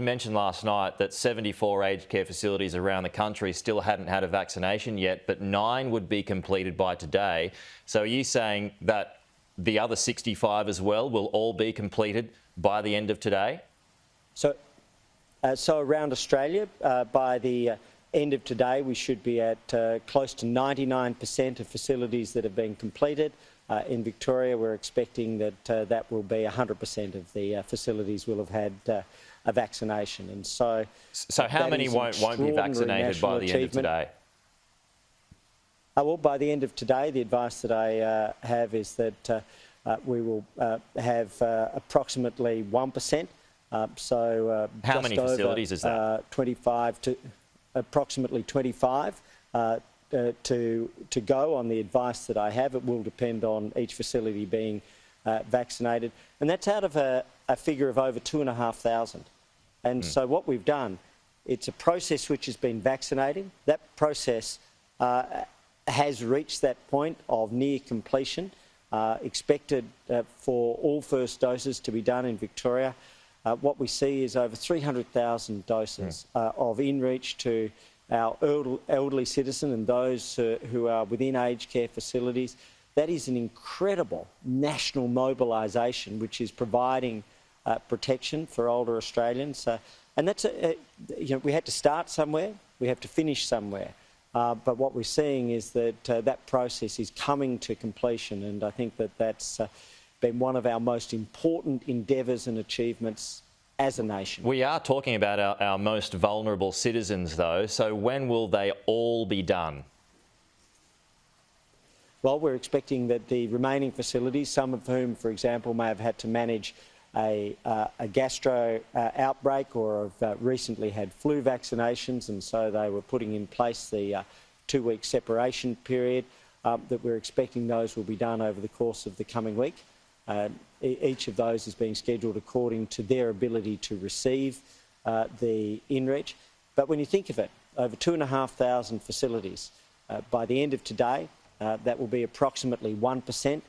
You mentioned last night that 74 aged care facilities around the country still hadn't had a vaccination yet, but 9 would be completed by today. So are you saying that the other 65 as well will all be completed by the end of today? So around Australia, by the end of today, we should be at close to 99% of facilities that have been completed. In Victoria, we're expecting that that will be 100% of the facilities will have had a vaccination. And so how many won't be vaccinated by the end of today? Well, by the end of today, the advice that I have is that we will have approximately 1%. How many facilities is that? 25 to approximately 25 to go on the advice that I have. It will depend on each facility being vaccinated, and that's out of a figure of over 2,500. And so what we've done, it's a process which has been vaccinating. That process has reached that point of near completion, expected for all first doses to be done in Victoria. What we see is over 300,000 doses of in-reach to our elderly citizen and those who are within aged care facilities. That is an incredible national mobilisation which is providing protection for older Australians. And that's, we had to start somewhere, we have to finish somewhere. But what we're seeing is that that process is coming to completion, and I think that that's been one of our most important endeavours and achievements as a nation. We are talking about our most vulnerable citizens, though, so when will they all be done? Well, we're expecting that the remaining facilities, some of whom, for example, may have had to manage a gastro outbreak or have recently had flu vaccinations, and so they were putting in place the 2-week separation period, that we're expecting those will be done over the course of the coming week. Each of those is being scheduled according to their ability to receive the in-reach. But when you think of it, over 2,500 facilities, by the end of today, that will be approximately 1%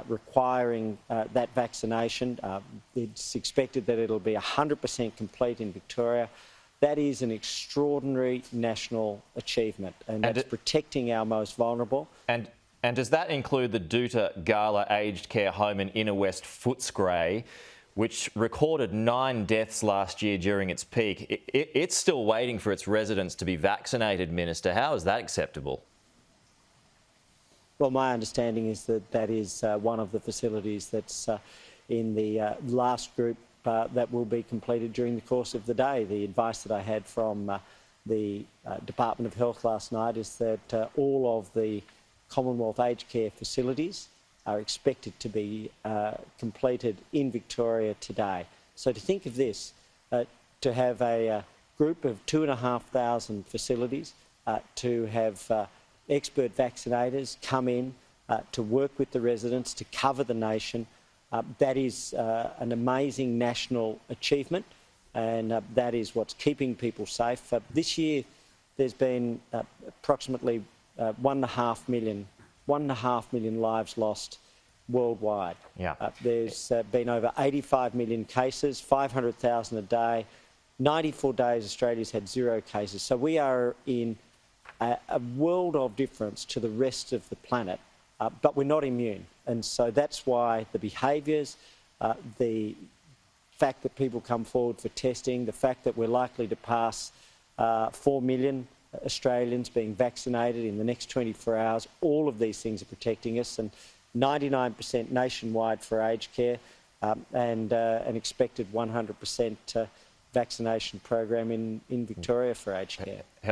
requiring that vaccination. It's expected that it'll be 100% complete in Victoria. That is an extraordinary national achievement, and that's protecting our most vulnerable. And does that include the Deuter Gala aged care home in Inner West Footscray, which recorded 9 deaths last year during its peak? It's still waiting for its residents to be vaccinated, Minister. How is that acceptable? Well, my understanding is that that is one of the facilities that's in the last group that will be completed during the course of the day. The advice that I had from the Department of Health last night is that all of the Commonwealth aged care facilities are expected to be completed in Victoria today. So to think of this, to have a group of 2,500 facilities, to have expert vaccinators come in to work with the residents, to cover the nation, that is an amazing national achievement, and that is what's keeping people safe. This year there's been approximately 1.5 million lives lost worldwide. Yeah. There's been over 85 million cases, 500,000 a day. 94 days Australia's had 0 cases. So we are in a world of difference to the rest of the planet, but we're not immune. And so that's why the behaviours, the fact that people come forward for testing, the fact that we're likely to pass 4 million Australians being vaccinated in the next 24 hours, all of these things are protecting us, and 99% nationwide for aged care, and an expected 100% vaccination program in Victoria for aged care.